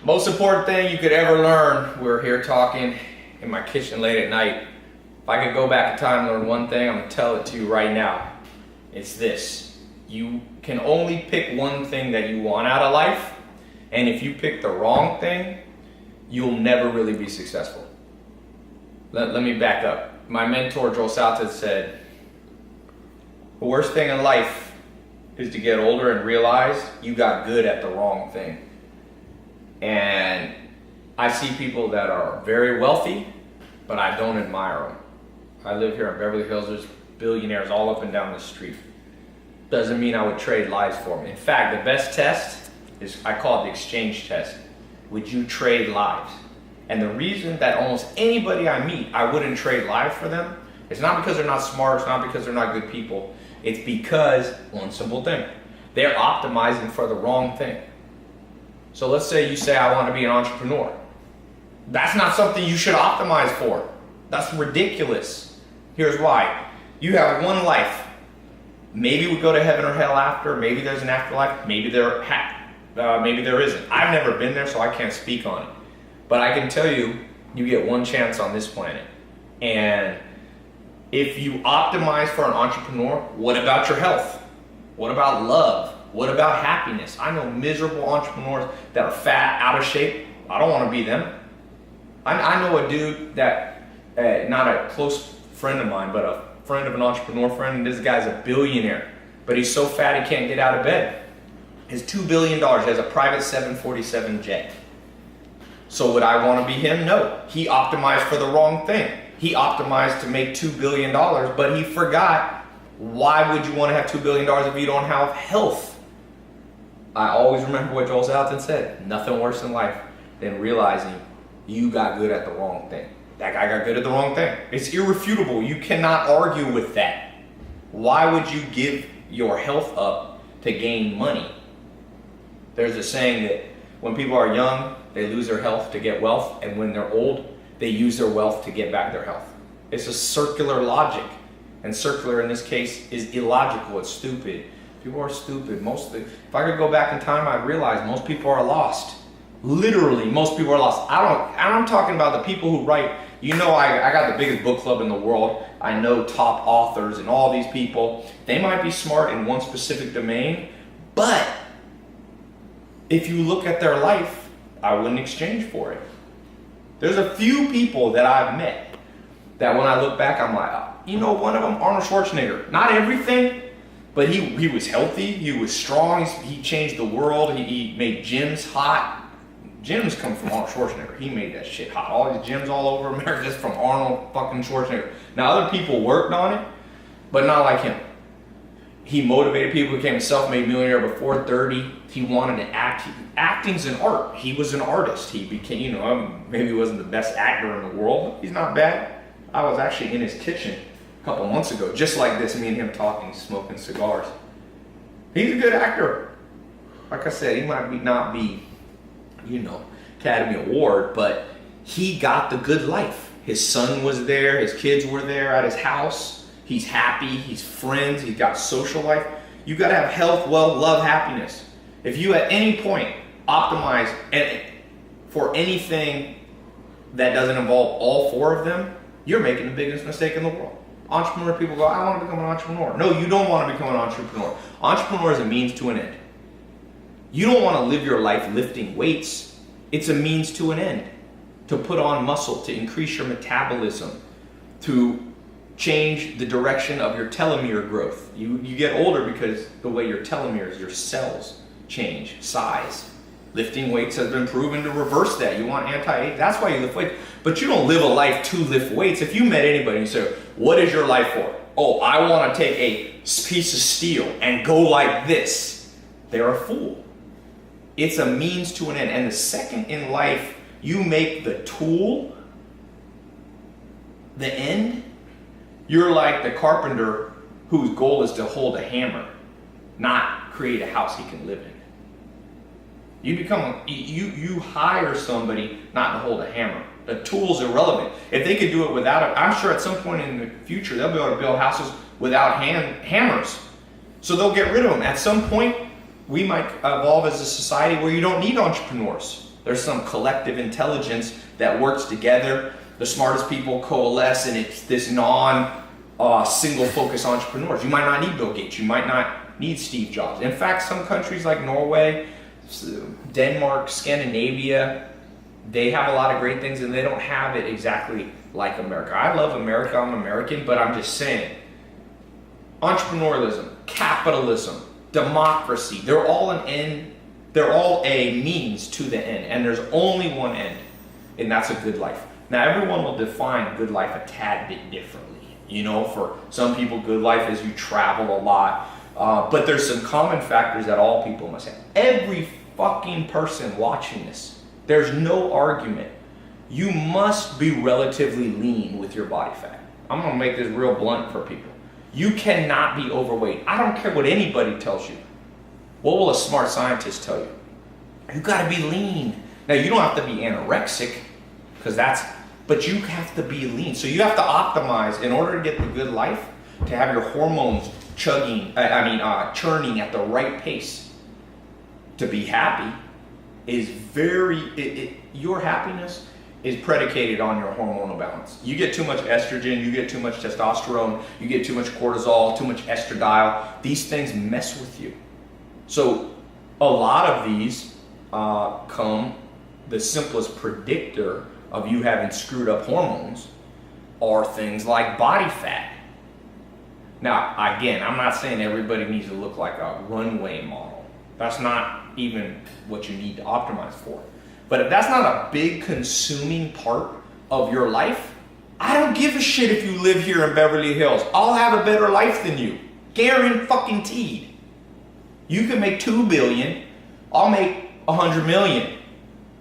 Most important thing you could ever learn, we're here talking in my kitchen late at night. If I could go back in time and learn one thing, I'm gonna tell it to you right now. It's this: you can only pick one thing that you want out of life, and if you pick the wrong thing, you'll never really be successful. Let me back up. My mentor, Joel Salted, said, the worst thing in life is to get older and realize you got good at the wrong thing. And I see people that are very wealthy, but I don't admire them. I live here in Beverly Hills. There's billionaires all up and down the street. Doesn't mean I would trade lives for them. In fact, the best test is, I call it the exchange test. Would you trade lives? And the reason that almost anybody I meet, I wouldn't trade lives for them, it's not because they're not smart, it's not because they're not good people. It's because, one simple thing, they're optimizing for the wrong thing. So let's say you say, I want to be an entrepreneur. That's not something you should optimize for. That's ridiculous. Here's why. You have one life. Maybe we go to heaven or hell after. Maybe there's an afterlife. Maybe there isn't. I've never been there, so I can't speak on it. But I can tell you, you get one chance on this planet. And if you optimize for an entrepreneur, what about your health? What about love? What about happiness? I know miserable entrepreneurs that are fat, out of shape. I don't want to be them. I know a dude that, not a close friend of mine, but a friend of an entrepreneur friend, and this guy's a billionaire, but he's so fat he can't get out of bed. His $2 billion, he has a private 747 jet. So would I want to be him? No. He optimized for the wrong thing. He optimized to make $2 billion, but he forgot, why would you want to have $2 billion if you don't have health? I always remember what Joel Salatin said: nothing worse in life than realizing you got good at the wrong thing. That guy got good at the wrong thing. It's irrefutable. You cannot argue with that. Why would you give your health up to gain money? There's a saying that when people are young, they lose their health to get wealth, and when they're old, they use their wealth to get back their health. It's a circular logic, and circular in this case is illogical. It's stupid. People are stupid. If I could go back in time, I'd realize most people are lost. Literally, most people are lost. I'm talking about the people who write. You know, I got the biggest book club in the world. I know top authors and all these people. They might be smart in one specific domain, but if you look at their life, I wouldn't exchange for it. There's a few people that I've met that when I look back, I'm like, you know, one of them, Arnold Schwarzenegger. Not everything, but he was healthy, he was strong, he changed the world, he made gyms hot. Gyms come from Arnold Schwarzenegger. He made that shit hot. All these gyms all over America just from Arnold fucking Schwarzenegger. Now other people worked on it, but not like him. He motivated people, became a self-made millionaire before 30. He wanted to act. Acting's an art. He was an artist. He became, you know, maybe he wasn't the best actor in the world. He's not bad. I was actually in his kitchen a couple months ago, just like this, me and him talking, smoking cigars. He's a good actor. Like I said, he might not be, you know, Academy Award, but he got the good life. His son was there, his kids were there at his house. He's happy, he's friends, he's got social life. You gotta have health, wealth, love, happiness. If you at any point optimize for anything that doesn't involve all four of them, you're making the biggest mistake in the world. Entrepreneur people go, I want to become an entrepreneur. No, you don't want to become an entrepreneur. Entrepreneur is a means to an end. You don't want to live your life lifting weights. It's a means to an end. To put on muscle, to increase your metabolism, to change the direction of your telomere growth. You get older because the way your telomeres, your cells change size. Lifting weights has been proven to reverse that. You want anti-age, that's why you lift weights. But you don't live a life to lift weights. If you met anybody and you say, what is your life for? Oh, I want to take a piece of steel and go like this. They're a fool. It's a means to an end. And the second in life you make the tool the end, you're like the carpenter whose goal is to hold a hammer, not create a house he can live in. You hire somebody not to hold a hammer. The tool's irrelevant. If they could do it without it, I'm sure at some point in the future they'll be able to build houses without hammers. So they'll get rid of them. At some point, we might evolve as a society where you don't need entrepreneurs. There's some collective intelligence that works together. The smartest people coalesce, and it's this single focus entrepreneurs. You might not need Bill Gates. You might not need Steve Jobs. In fact, some countries like Norway, Denmark, Scandinavia, they have a lot of great things, and they don't have it exactly like America. I love America. I'm American, but I'm just saying, entrepreneurialism, capitalism, democracy, they're all an end. They're all a means to the end, and there's only one end, and that's a good life. Now, everyone will define good life a tad bit differently. You know, for some people, good life is you travel a lot, but there's some common factors that all people must have. Every fucking person watching this, there's no argument. You must be relatively lean with your body fat. I'm gonna make this real blunt for people. You cannot be overweight. I don't care what anybody tells you. What will a smart scientist tell you? You gotta be lean. Now, you don't have to be anorexic, but you have to be lean. So you have to optimize in order to get the good life, to have your hormones churning at the right pace. To be happy is your happiness is predicated on your hormonal balance. You get too much estrogen, you get too much testosterone, you get too much cortisol, too much estradiol. These things mess with you. So a lot of these the simplest predictor of you having screwed up hormones are things like body fat. Now, again, I'm not saying everybody needs to look like a runway model. That's not even what you need to optimize for. But if that's not a big consuming part of your life, I don't give a shit if you live here in Beverly Hills. I'll have a better life than you. Guaranteed. You can make $2 billion, I'll make $100 million,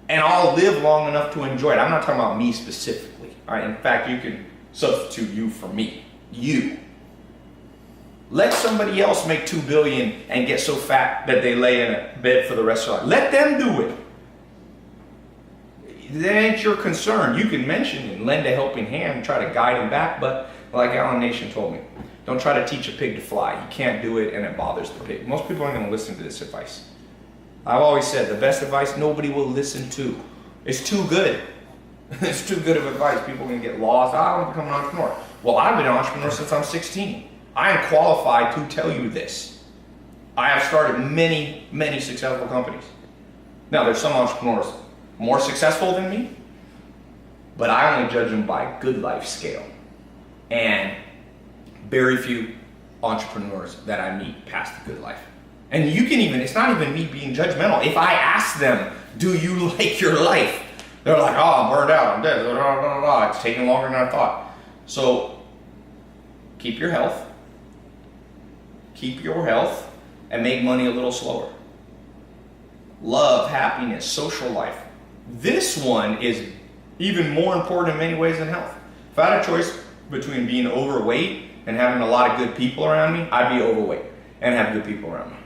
and I'll live long enough to enjoy it. I'm not talking about me specifically. All right? In fact, you can substitute you for me. You. Let somebody else make $2 billion and get so fat that they lay in a bed for the rest of their life. Let them do it. That ain't your concern. You can mention and lend a helping hand and try to guide them back, but like Alan Nation told me, don't try to teach a pig to fly. You can't do it, and it bothers the pig. Most people aren't going to listen to this advice. I've always said the best advice nobody will listen to. It's too good. It's too good of advice. People are going to get lost. I want to become an entrepreneur. Well, I've been an entrepreneur since I'm 16. I am qualified to tell you this. I have started many, many successful companies. Now, there's some entrepreneurs more successful than me, but I only judge them by good life scale. And very few entrepreneurs that I meet past the good life. And you can even, it's not even me being judgmental. If I ask them, do you like your life? They're like, oh, I'm burned out, I'm dead, blah, blah, blah, blah. It's taking longer than I thought. So keep your health, and make money a little slower. Love, happiness, social life. This one is even more important in many ways than health. If I had a choice between being overweight and having a lot of good people around me, I'd be overweight and have good people around me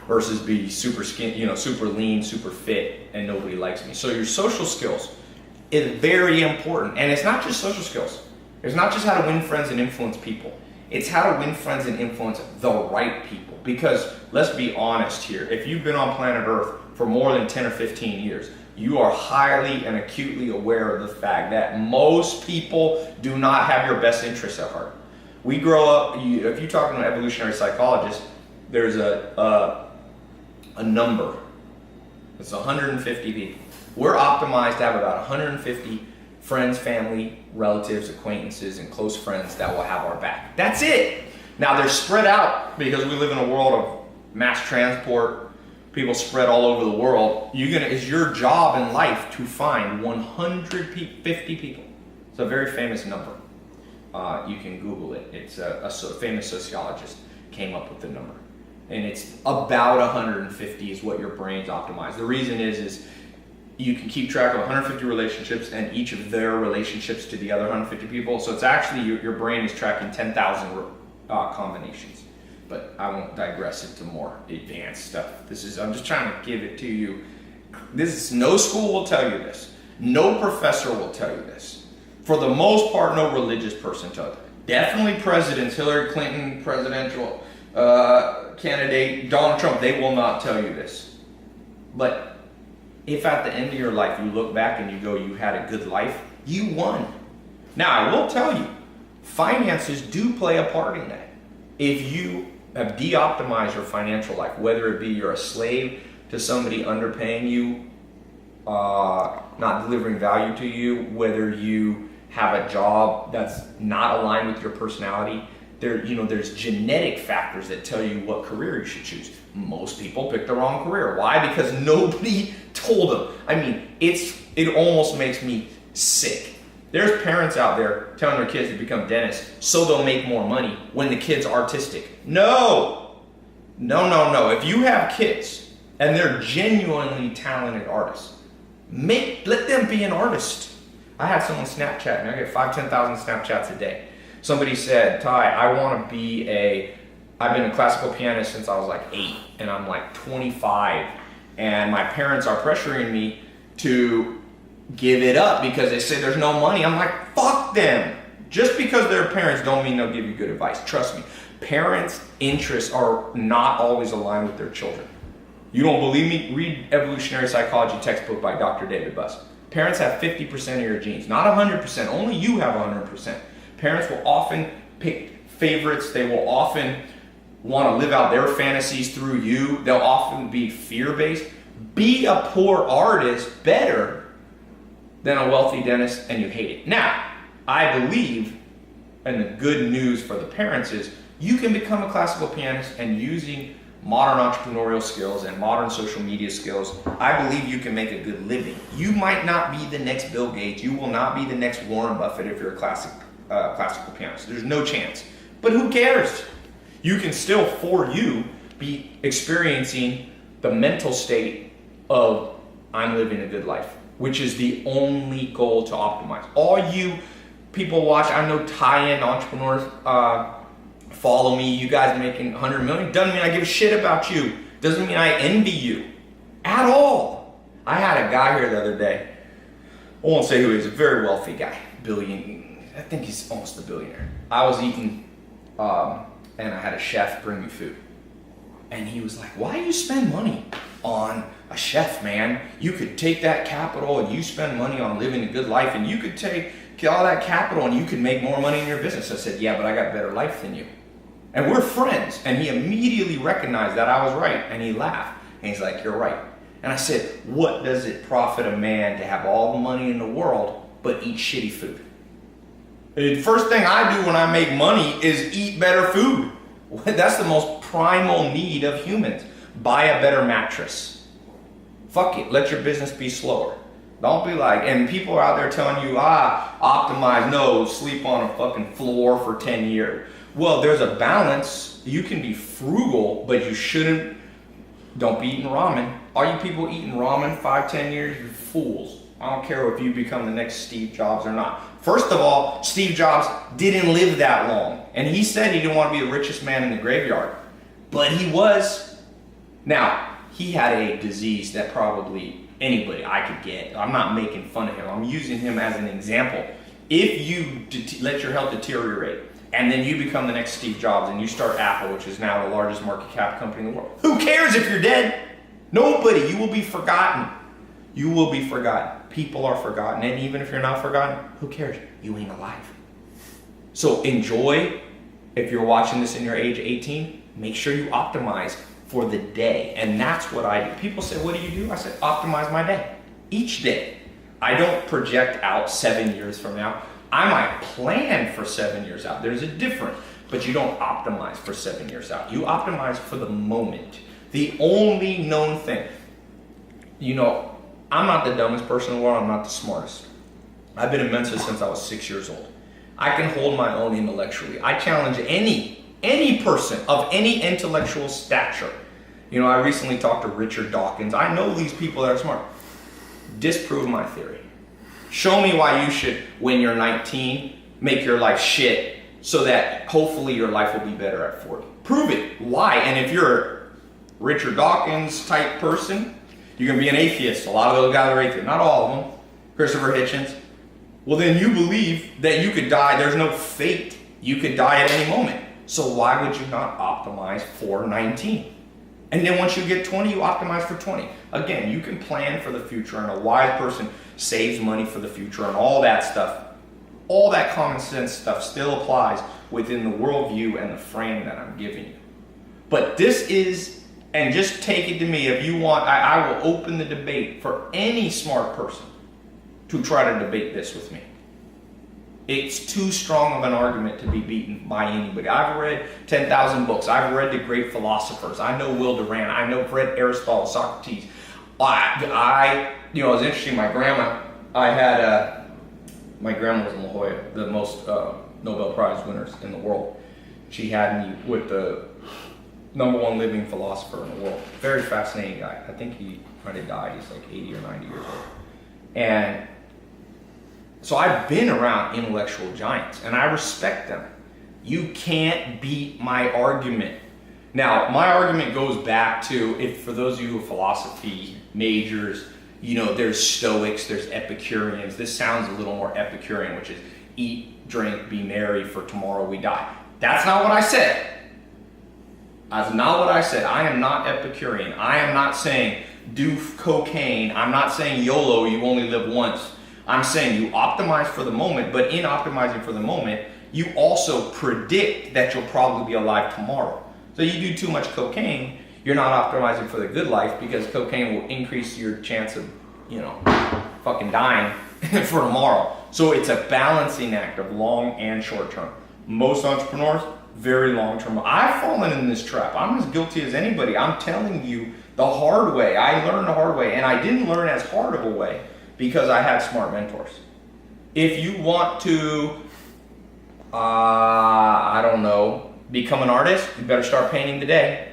versus be super super lean, super fit, and nobody likes me. So your social skills is very important. And it's not just social skills. It's not just how to win friends and influence people. It's how to win friends and influence the right people. Because let's be honest here, if you've been on planet Earth for more than 10 or 15 years, you are highly and acutely aware of the fact that most people do not have your best interests at heart. We grow up, if you talk to an evolutionary psychologist, there's a number. It's 150 people. We're optimized to have about 150 friends, family, relatives, acquaintances, and close friends that will have our back. That's it. Now they're spread out because we live in a world of mass transport. People spread all over the world. It's your job in life to find 150 people. It's a very famous number. You can Google it. It's a famous sociologist came up with the number. And it's about 150 is what your brain's optimized. The reason is you can keep track of 150 relationships and each of their relationships to the other 150 people. So it's actually, your brain is tracking 10,000 combinations. But I won't digress into more advanced stuff. I'm just trying to give it to you. No school will tell you this. No professor will tell you this. For the most part, no religious person tells you. Definitely presidents, Hillary Clinton, presidential candidate, Donald Trump, they will not tell you this. But if at the end of your life you look back and you go, you had a good life, you won. Now, I will tell you, finances do play a part in that. If you have de-optimized your financial life, whether it be you're a slave to somebody underpaying you, not delivering value to you, whether you have a job that's not aligned with your personality, there's genetic factors that tell you what career you should choose. Most people pick the wrong career. Why? Because nobody told them. I mean, it almost makes me sick. There's parents out there telling their kids to become dentists so they'll make more money when the kid's artistic. No. If you have kids and they're genuinely talented artists, let them be an artist. I had someone Snapchat me. I get 5,000-10,000 Snapchats a day. Somebody said, Tai, I've been a classical pianist since I was like 8 and I'm like 25 and my parents are pressuring me to give it up because they say there's no money. I'm like, fuck them. Just because they're parents don't mean they'll give you good advice. Trust me. Parents' interests are not always aligned with their children. You don't believe me? Read Evolutionary Psychology textbook by Dr. David Buss. Parents have 50% of your genes, not 100%. Only you have 100%. Parents will often pick favorites. They will often want to live out their fantasies through you. They'll often be fear-based. Be a poor artist better than a wealthy dentist and you hate it. Now, I believe, and the good news for the parents is, you can become a classical pianist and using modern entrepreneurial skills and modern social media skills, I believe you can make a good living. You might not be the next Bill Gates. You will not be the next Warren Buffett if you're a classical pianist. There's no chance. But who cares? You can still, for you, be experiencing the mental state of I'm living a good life, which is the only goal to optimize. All you people watch, I know tie-in entrepreneurs follow me, you guys making 100 million, doesn't mean I give a shit about you. Doesn't mean I envy you at all. I had a guy here the other day, I won't say who he is, a very wealthy guy, I think he's almost a billionaire. I was eating, and I had a chef bring me food. And he was like, why do you spend money on a chef, man? You could take that capital and you spend money on living a good life and you could take all that capital and you could make more money in your business. I said, yeah, but I got a better life than you. And we're friends. And he immediately recognized that I was right. And he laughed. And he's like, you're right. And I said, what does it profit a man to have all the money in the world but eat shitty food? The first thing I do when I make money is eat better food. That's the most primal need of humans. Buy a better mattress. Fuck it. Let your business be slower. Don't be like, and people are out there telling you, optimize, no, sleep on a fucking floor for 10 years. Well, there's a balance. You can be frugal, but you shouldn't, don't be eating ramen. All you people eating ramen 5-10 years, you're fools. I don't care if you become the next Steve Jobs or not. First of all, Steve Jobs didn't live that long. And he said he didn't want to be the richest man in the graveyard. But he was. Now, he had a disease that probably anybody I could get. I'm not making fun of him. I'm using him as an example. If you let your health deteriorate and then you become the next Steve Jobs and you start Apple, which is now the largest market cap company in the world, who cares if you're dead? Nobody. You will be forgotten. You will be forgotten. People are forgotten. And even if you're not forgotten, who cares? You ain't alive. So enjoy. If you're watching this in your age 18, make sure you optimize for the day. And that's what I do. People say, what do you do? I said, optimize my day. Each day. I don't project out 7 years from now. I might plan for 7 years out. There's a difference. But you don't optimize for 7 years out. You optimize for the moment. The only known thing. I'm not the dumbest person in the world. I'm not the smartest. I've been a mentor since I was 6 years old. I can hold my own intellectually. I challenge any person of any intellectual stature. I recently talked to Richard Dawkins. I know these people that are smart. Disprove my theory. Show me why you should, when you're 19, make your life shit so that hopefully your life will be better at 40. Prove it. Why? And if you're a Richard Dawkins type person, you can be an atheist. A lot of those guys are atheists. Not all of them. Christopher Hitchens. Well, then you believe that you could die. There's no fate. You could die at any moment. So why would you not optimize for 19? And then once you get 20, you optimize for 20. Again, you can plan for the future, and a wise person saves money for the future and all that stuff. All that common sense stuff still applies within the worldview and the frame that I'm giving you. But this is, and just take it to me, if you want, I will open the debate for any smart person to try to debate this with me. It's too strong of an argument to be beaten by anybody. I've read 10,000 books. I've read the great philosophers. I know Will Durant. I know read Aristotle, Socrates. It was interesting. My grandma was in La Jolla, the most Nobel Prize winners in the world. She had me with the #1 living philosopher in the world. Very fascinating guy. I think he might have died. He's like 80 or 90 years old. And so I've been around intellectual giants, and I respect them. You can't beat my argument. Now, my argument goes back to, if for those of you who are philosophy majors, there's Stoics, there's Epicureans. This sounds a little more Epicurean, which is eat, drink, be merry, for tomorrow we die. That's not what I said. That's not what I said. I am not Epicurean. I am not saying do cocaine. I'm not saying YOLO, you only live once. I'm saying you optimize for the moment, but in optimizing for the moment, you also predict that you'll probably be alive tomorrow. So you do too much cocaine, you're not optimizing for the good life, because cocaine will increase your chance of, fucking dying for tomorrow. So it's a balancing act of long and short term. Most entrepreneurs, very long term. I've fallen in this trap. I'm as guilty as anybody. I'm telling you the hard way. I learned the hard way, and I didn't learn as hard of a way because I had smart mentors. If you want to, become an artist, you better start painting today.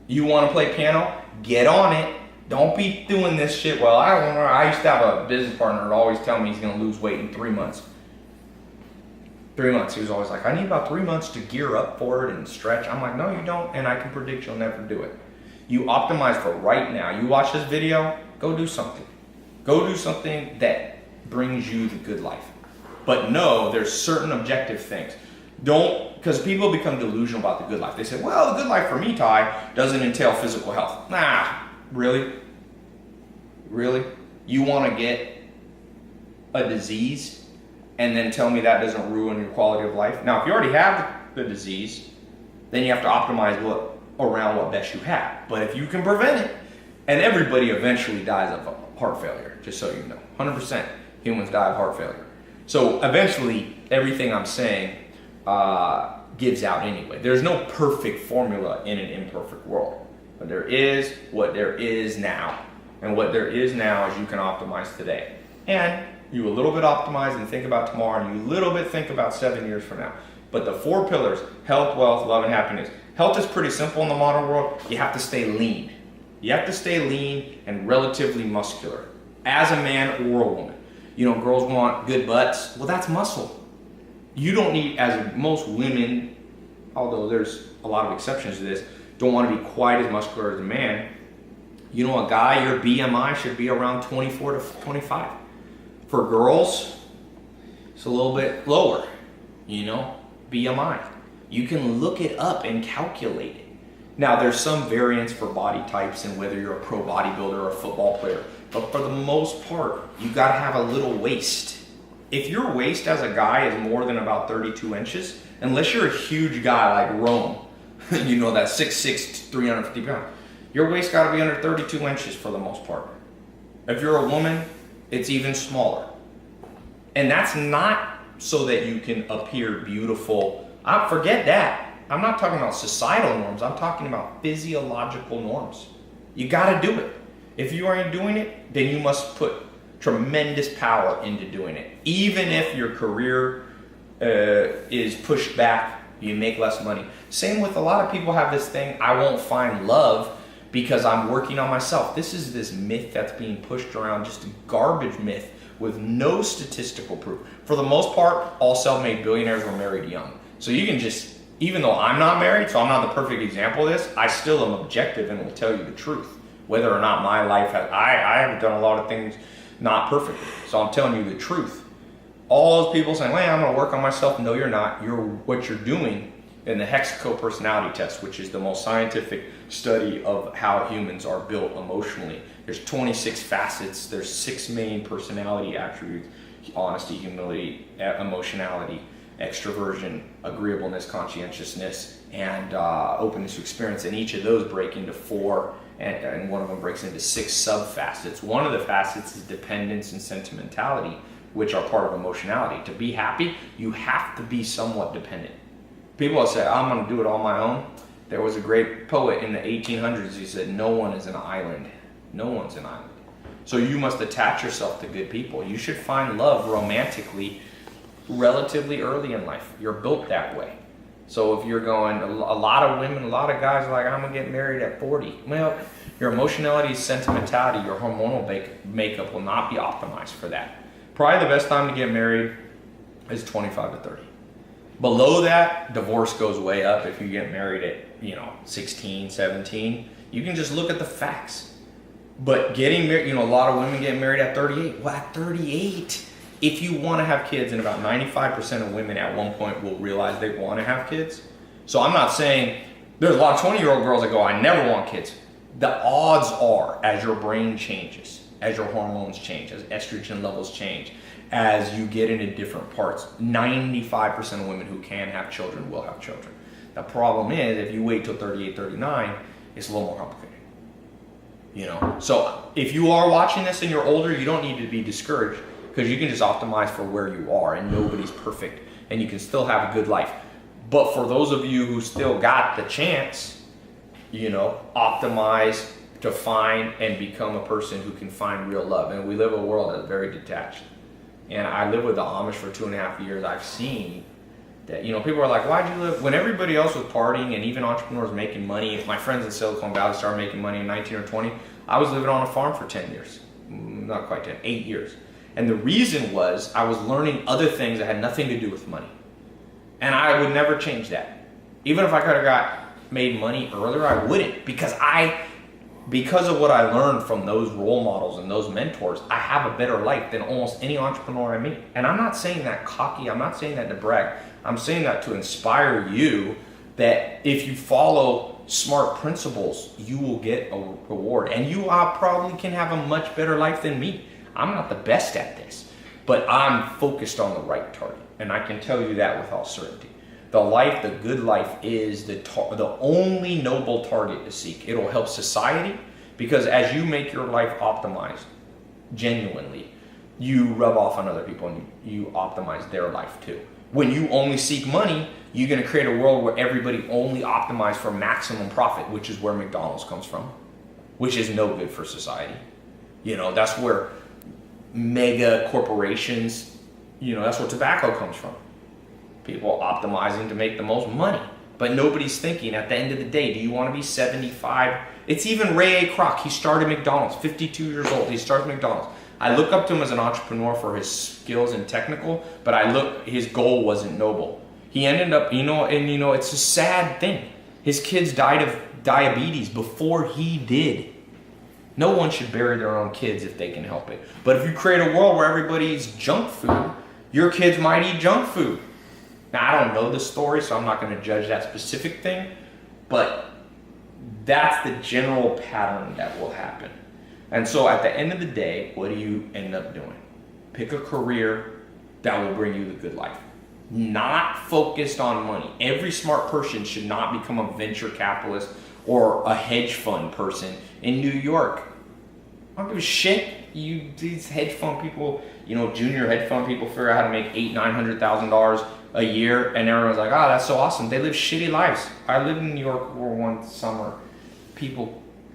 You want to play piano? Get on it. Don't be doing this shit. Well, I used to have a business partner who always tell me he's going to lose weight in 3 months. 3 months. He was always like, I need about 3 months to gear up for it and stretch. I'm like, no, you don't, and I can predict you'll never do it. You optimize for right now. You watch this video, go do something. Go do something that brings you the good life. But no, there's certain objective things. Because people become delusional about the good life. They say, well, the good life for me, Tai, doesn't entail physical health. Nah, really? Really? You want to get a disease and then tell me that doesn't ruin your quality of life? Now, if you already have the disease, then you have to optimize around what best you have. But if you can prevent it, and everybody eventually dies of heart failure, just so you know. 100% humans die of heart failure. So eventually, everything I'm saying gives out anyway. There's no perfect formula in an imperfect world. But there is what there is now. And what there is now is you can optimize today. And you a little bit optimize and think about tomorrow, and you a little bit think about 7 years from now. But the 4 pillars, health, wealth, love, and happiness. Health is pretty simple in the modern world. You have to stay lean. You have to stay lean and relatively muscular as a man or a woman. Girls want good butts. Well, that's muscle. You don't need, as most women, although there's a lot of exceptions to this, don't want to be quite as muscular as a man. A guy, your BMI should be around 24 to 25. For girls, it's a little bit lower, BMI. You can look it up and calculate it. Now, there's some variance for body types and whether you're a pro bodybuilder or a football player, but for the most part, you gotta have a little waist. If your waist as a guy is more than about 32 inches, unless you're a huge guy like Rome, that 6'6", 350 pounds, your waist gotta be under 32 inches for the most part. If you're a woman, it's even smaller. And that's not so that you can appear beautiful. Forget that. I'm not talking about societal norms. I'm talking about physiological norms. You gotta do it. If you aren't doing it, then you must put tremendous power into doing it. Even if your career is pushed back, you make less money. Same with a lot of people have this thing, I won't find love because I'm working on myself. This is this myth that's being pushed around, just a garbage myth with no statistical proof. For the most part, all self-made billionaires were married young. So you can just, even though I'm not married, so I'm not the perfect example of this, I still am objective and will tell you the truth. Whether or not my life has, I have done a lot of things not perfectly. So I'm telling you the truth. All those people saying, well, I'm gonna work on myself. No, you're not. What you're doing in the Hexaco personality test, which is the most scientific study of how humans are built emotionally. There's 26 facets. There's 6 main personality attributes: honesty, humility, emotionality, extroversion, agreeableness, conscientiousness, and openness to experience. And each of those break into 4, and one of them breaks into 6 sub-facets. One of the facets is dependence and sentimentality, which are part of emotionality. To be happy, you have to be somewhat dependent. People will say, I'm going to do it on my own. There was a great poet in the 1800s. He said, no one is an island. No one's an island. So you must attach yourself to good people. You should find love romantically relatively early in life. You're built that way. So if you're going, a lot of women, a lot of guys are like, I'm going to get married at 40. Well, your emotionality, sentimentality, your hormonal makeup will not be optimized for that. Probably the best time to get married is 25 to 30. Below that, divorce goes way up if you get married at 16, 17. You can just look at the facts. But getting married, a lot of women get married at 38. Well, at 38, if you want to have kids, and about 95% of women at one point will realize they want to have kids. So I'm not saying, there's a lot of 20-year-old girls that go, I never want kids. The odds are, as your brain changes, as your hormones change, as estrogen levels change, as you get into different parts, 95% of women who can have children will have children. The problem is, if you wait till 38, 39, it's a little more complicated. So if you are watching this and you're older, you don't need to be discouraged, because you can just optimize for where you are, and nobody's perfect, and you can still have a good life. But for those of you who still got the chance, optimize to find and become a person who can find real love. And we live in a world that's very detached. And I lived with the Amish for 2.5 years. I've seen that, people are like, why'd you live? When everybody else was partying and even entrepreneurs making money, if my friends in Silicon Valley started making money in 19 or 20, I was living on a farm for 10 years. Not quite 10, 8 years. And the reason was I was learning other things that had nothing to do with money. And I would never change that. Even if I could have made money earlier, I wouldn't, because of what I learned from those role models and those mentors, I have a better life than almost any entrepreneur I meet. And I'm not saying that cocky, I'm not saying that to brag. I'm saying that to inspire you that if you follow smart principles, you will get a reward. And you probably can have a much better life than me. I'm not the best at this, but I'm focused on the right target. And I can tell you that with all certainty. The good life is the only noble target to seek. It'll help society, because as you make your life optimized, genuinely, you rub off on other people and you optimize their life too. When you only seek money, you're going to create a world where everybody only optimizes for maximum profit, which is where McDonald's comes from, which is no good for society. That's where mega corporations, that's where tobacco comes from. People optimizing to make the most money, but nobody's thinking at the end of the day, do you want to be 75? It's even Ray A. Kroc. He started McDonald's, 52 years old. He started McDonald's. I look up to him as an entrepreneur for his skills and technical, but his goal wasn't noble. He ended up, it's a sad thing. His kids died of diabetes before he did. No one should bury their own kids if they can help it. But if you create a world where everybody eats junk food, your kids might eat junk food. Now, I don't know the story, so I'm not going to judge that specific thing, but that's the general pattern that will happen. And so at the end of the day, what do you end up doing? Pick a career that will bring you the good life. Not focused on money. Every smart person should not become a venture capitalist or a hedge fund person in New York. I don't give a shit. These hedge fund people, junior hedge fund people figure out how to make $800,000-$900,000 a year, and everyone's like, oh, that's so awesome. They live shitty lives. I lived in New York for one summer.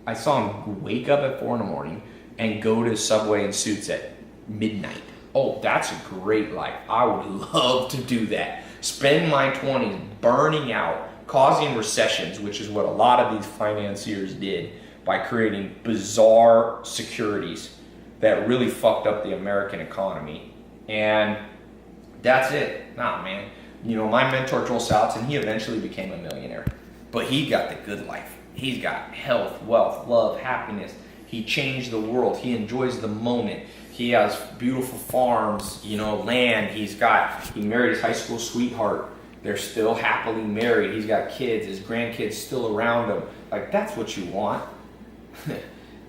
I saw them wake up at 4 a.m. and go to Subway in suits at midnight. Oh, that's a great life. I would love to do that. Spend my 20s burning out, causing recessions, which is what a lot of these financiers did by creating bizarre securities that really fucked up the American economy. And that's it. Nah, man. My mentor, Joel Salatin, he eventually became a millionaire. But he got the good life. He's got health, wealth, love, happiness. He changed the world. He enjoys the moment. He has beautiful farms, land. He married his high school sweetheart. They're still happily married. He's got kids. His grandkids still around him. Like, that's what you want.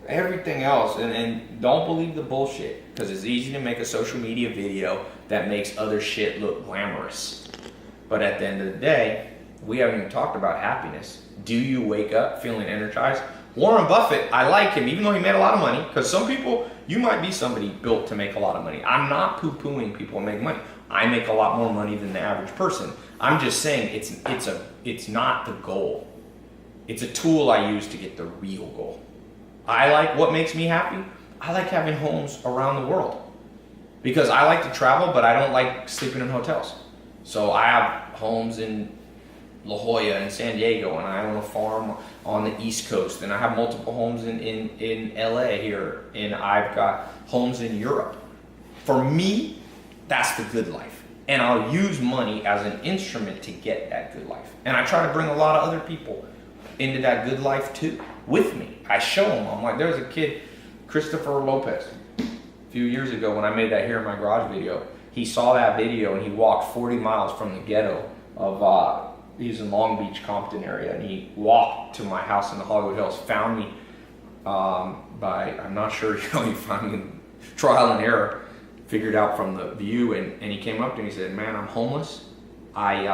Everything else, and don't believe the bullshit, because it's easy to make a social media video that makes other shit look glamorous. But at the end of the day, we haven't even talked about happiness. Do you wake up feeling energized? Warren Buffett, I like him, even though he made a lot of money, because some people, you might be somebody built to make a lot of money. I'm not poo-pooing people who make money. I make a lot more money than the average person. I'm just saying it's not the goal. It's a tool I use to get the real goal. I like what makes me happy. I like having homes around the world, because I like to travel, but I don't like sleeping in hotels. So I have homes in La Jolla and San Diego, and I own a farm on the East Coast, and I have multiple homes in LA here, and I've got homes in Europe. For me, that's the good life. And I'll use money as an instrument to get that good life. And I try to bring a lot of other people into that good life too, with me. I show them. I'm like, there's a kid, Christopher Lopez, a few years ago when I made that Here in My Garage video. He saw that video and he walked 40 miles from the ghetto of, he's in Long Beach, Compton area, and he walked to my house in the Hollywood Hills, found me I'm not sure, he found me in trial and error, figured out from the view, and he came up to me and he said, man, I'm homeless. I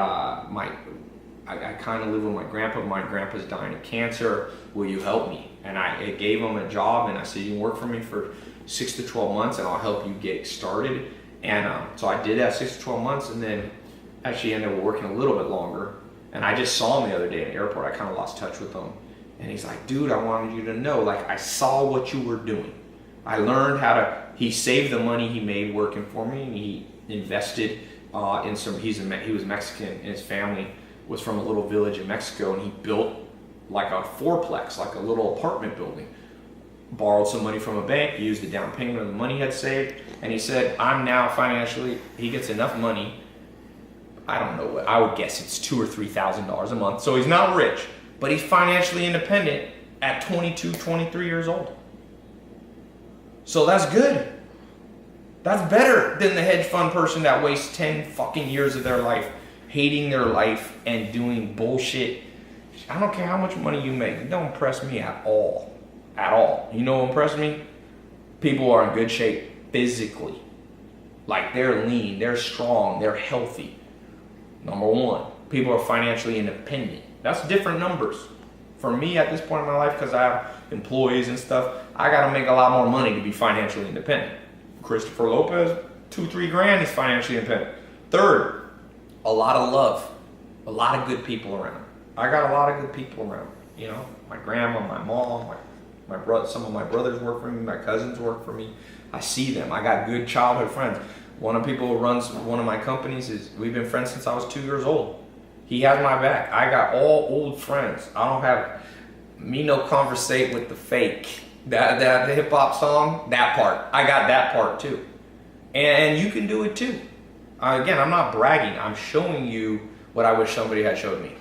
kind of live with my grandpa. My grandpa's dying of cancer. Will you help me? And I gave him a job, and I said, you can work for me for 6 to 12 months, and I'll help you get started. And so I did that 6 to 12 months, and then actually ended up working a little bit longer. And I just saw him the other day in the airport. I kind of lost touch with him. And he's like, dude, I wanted you to know, like, I saw what you were doing. I learned how to, he saved the money he made working for me, and he invested in some, he was Mexican, and his family was from a little village in Mexico, and he built like a fourplex, like a little apartment building. Borrowed some money from a bank, used the down payment of the money he had saved, and he said, I'm now financially, he gets enough money, I don't know what, I would guess it's $2,000 or $3,000 a month, so he's not rich, but he's financially independent at 22, 23 years old. So that's good. That's better than the hedge fund person that wastes 10 fucking years of their life hating their life and doing bullshit. I don't care how much money you make. It don't impress me at all. At all. You know what impressed me? People are in good shape physically. Like, they're lean, they're strong, they're healthy. Number one, people are financially independent. That's different numbers. For me at this point in my life, because I have employees and stuff, I got to make a lot more money to be financially independent. Christopher Lopez, $2-3 grand, he's financially independent. Third, a lot of love, a lot of good people around. I got a lot of good people around. You know, my grandma, my mom, my brother. Some of my brothers work for me. My cousins work for me. I see them. I got good childhood friends. One of the people who runs one of my companies we've been friends since I was 2 years old. He has my back. I got all old friends. I don't have me no conversate with the fake. That the hip hop song, that part. I got that part too. And you can do it too. Again, I'm not bragging. I'm showing you what I wish somebody had showed me.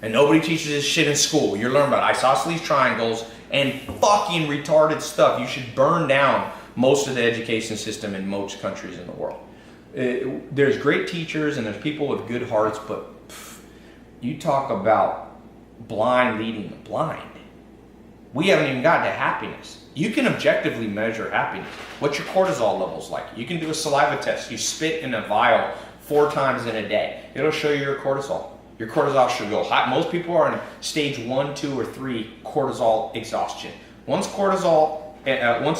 And nobody teaches this shit in school. You're learning about isosceles triangles and fucking retarded stuff. You should burn down most of the education system in most countries in the world. There's great teachers and there's people with good hearts, but you talk about blind leading the blind. We haven't even gotten to happiness. You can objectively measure happiness. What's your cortisol levels like? You can do a saliva test. You spit in a vial 4 times in a day. It'll show you your cortisol. Your cortisol should go high. Most people are in stage 1, 2, or 3 cortisol exhaustion. Once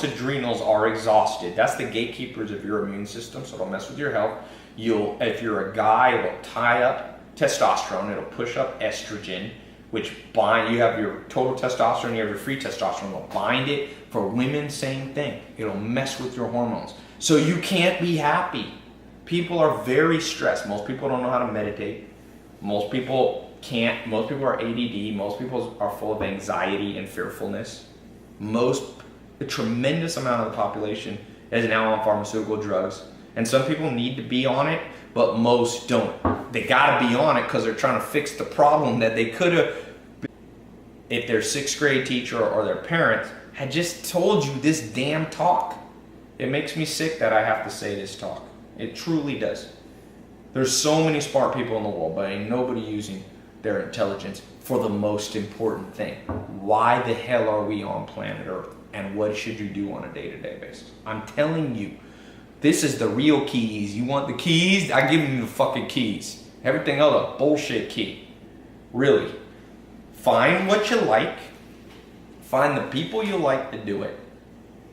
adrenals are exhausted, that's the gatekeepers of your immune system, so it'll mess with your health. If you're a guy, it'll tie up testosterone, it'll push up estrogen, which you have your total testosterone, you have your free testosterone, it'll bind it. For women, same thing. It'll mess with your hormones. So you can't be happy. People are very stressed. Most people don't know how to meditate. Most people can't. Most people are ADD. Most people are full of anxiety and fearfulness. A tremendous amount of the population is now on pharmaceutical drugs. And some people need to be on it, but most don't. They gotta be on it because they're trying to fix the problem that they could have, if their 6th grade teacher or their parents had just told you this damn talk. It makes me sick that I have to say this talk. It truly does. There's so many smart people in the world, but ain't nobody using their intelligence for the most important thing. Why the hell are we on planet Earth? And what should you do on a day-to-day basis? I'm telling you, this is the real keys. You want the keys? I give you the fucking keys. Everything else a bullshit key. Really. Find what you like. Find the people you like to do it.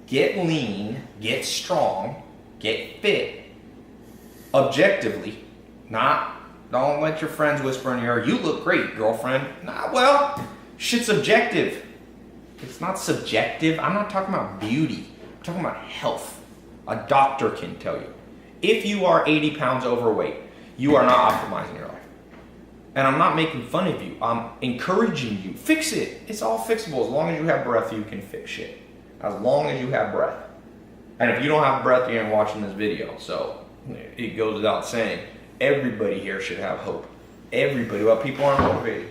Get lean. Get strong. Get fit. Objectively. Don't let your friends whisper in your ear, you look great, girlfriend. Nah, well, shit's objective. It's not subjective. I'm not talking about beauty. I'm talking about health. A doctor can tell you. If you are 80 pounds overweight, you are not optimizing your life. And I'm not making fun of you. I'm encouraging you. Fix it. It's all fixable. As long as you have breath, you can fix shit. As long as you have breath. And if you don't have breath, you ain't watching this video. So it goes without saying. Everybody here should have hope. Everybody. Well, people aren't motivated.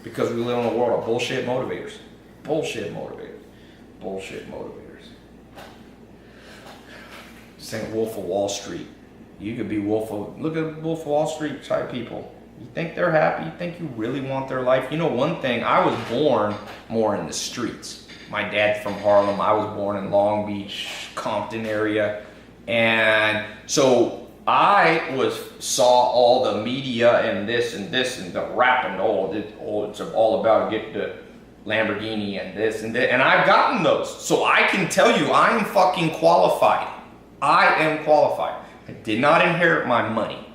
Because we live in a world of bullshit motivators. Bullshit motivators. Bullshit motivators. Saying Wolf of Wall Street. You could be look at Wolf of Wall Street type people. You think they're happy? You think you really want their life? You know one thing, I was born more in the streets. My dad's from Harlem. I was born in Long Beach, Compton area. And so I saw all the media and this and the rap and it's all about get the Lamborghini and this and that. And I've gotten those. So I can tell you I am fucking qualified. I am qualified. I did not inherit my money.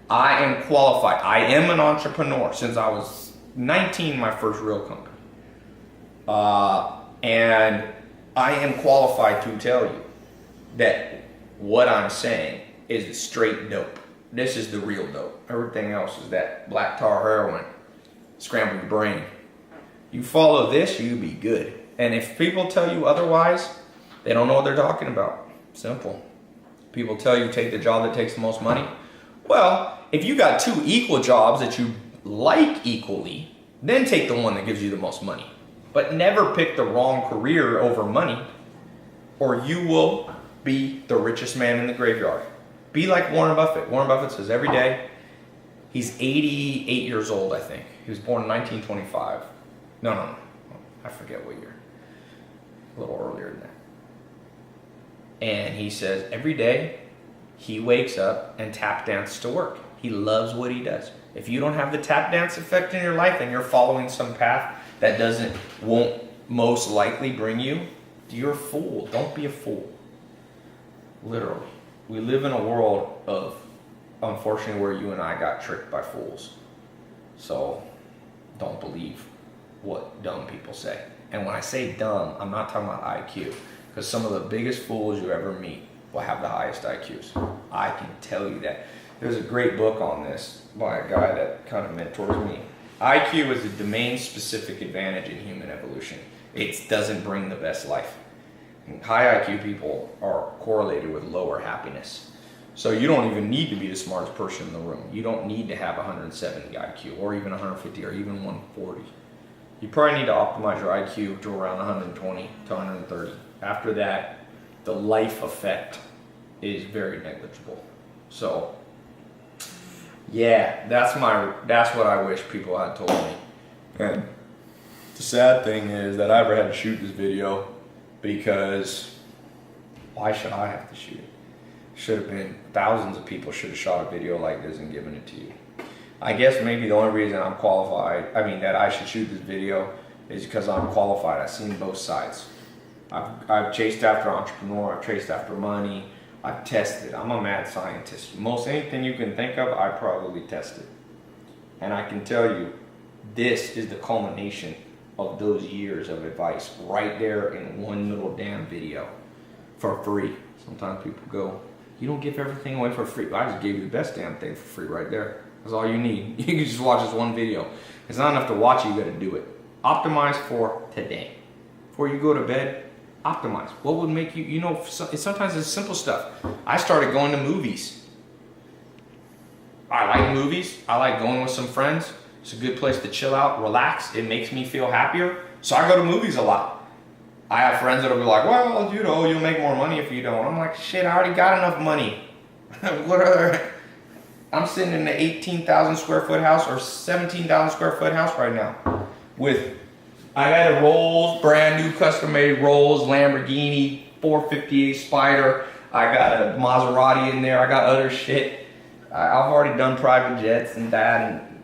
I am qualified. I am an entrepreneur since I was 19, my first real company. And I am qualified to tell you that what I'm saying is straight dope. This is the real dope. Everything else is that black tar heroin, scramble your brain. You follow this, you be good. And if people tell you otherwise, they don't know what they're talking about. Simple. People tell you take the job that takes the most money. Well, if you got two equal jobs that you like equally, then take the one that gives you the most money. But never pick the wrong career over money, or you will be the richest man in the graveyard. Be like Warren Buffett. Warren Buffett says every day, he's 88 years old, I think. He was born in 1925. No. I forget what year. A little earlier than that. And he says every day, he wakes up and tap dances to work. He loves what he does. If you don't have the tap dance effect in your life and you're following some path that won't most likely bring you, you're a fool. Don't be a fool. Literally. We live in a world of, unfortunately, where you and I got tricked by fools. So don't believe what dumb people say. And when I say dumb, I'm not talking about IQ. Because some of the biggest fools you ever meet will have the highest IQs. I can tell you that. There's a great book on this by a guy that kind of mentors me. IQ is a domain-specific advantage in human evolution. It doesn't bring the best life. And high IQ people are correlated with lower happiness. So you don't even need to be the smartest person in the room. You don't need to have 170 IQ or even 150 or even 140. You probably need to optimize your IQ to around 120 to 130. After that, the life effect is very negligible. So, yeah, that's what I wish people had told me. And the sad thing is that I ever had to shoot this video because why should I have to shoot it? Should have been thousands of people should have shot a video like this and given it to you. I guess maybe the only reason I'm qualified, that I should shoot this video is because I'm qualified. I've seen both sides. I've chased after entrepreneur, I've chased after money, I've tested. I'm a mad scientist. Most anything you can think of, I probably tested. And I can tell you, this is the culmination of those years of advice right there in one little damn video for free. Sometimes people go, you don't give everything away for free. I just gave you the best damn thing for free right there. That's all you need. You can just watch this one video. It's not enough to watch it, you gotta do it. Optimize for today. Before you go to bed, optimize. What would make you, sometimes it's simple stuff. I started going to movies. I like movies. I like going with some friends. It's a good place to chill out, relax. It makes me feel happier. So I go to movies a lot. I have friends that'll be like, well, you'll make more money if you don't. I'm like, shit, I already got enough money. What other? I'm sitting in an 18,000 square foot house or 17,000 square foot house right now I got a Rolls, brand new custom made Rolls, Lamborghini, 458 Spider. I got a Maserati in there. I got other shit. I've already done private jets and that and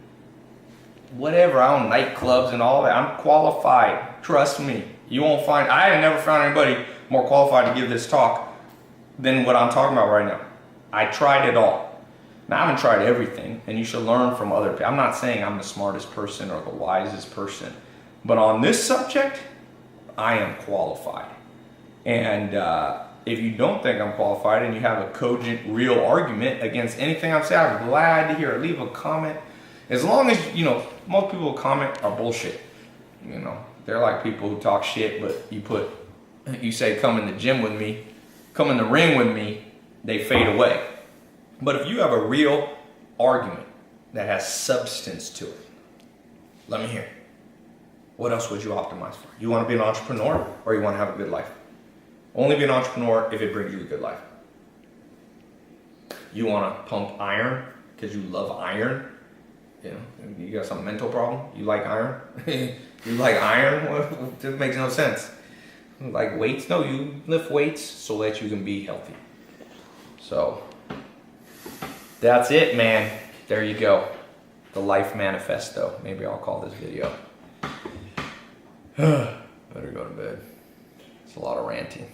whatever. I own nightclubs and all that. I'm qualified. Trust me. I have never found anybody more qualified to give this talk than what I'm talking about right now. I tried it all. Now, I haven't tried everything, and you should learn from other people. I'm not saying I'm the smartest person or the wisest person, but on this subject, I am qualified. And if you don't think I'm qualified and you have a cogent, real argument against anything I'm saying, I'm glad to hear it. Leave a comment. As long as, most people who comment are bullshit. They're like people who talk shit, but you say, come in the gym with me, come in the ring with me, they fade away. But if you have a real argument that has substance to it, let me hear. What else would you optimize for? You want to be an entrepreneur or you want to have a good life? Only be an entrepreneur if it brings you a good life. You want to pump iron because you love iron? You got some mental problem? You like iron? You like iron? It makes no sense. Like weights? No, you lift weights so that you can be healthy. So, that's it, man. There you go. The Life Manifesto. Maybe I'll call this video. Better go to bed. It's a lot of ranting.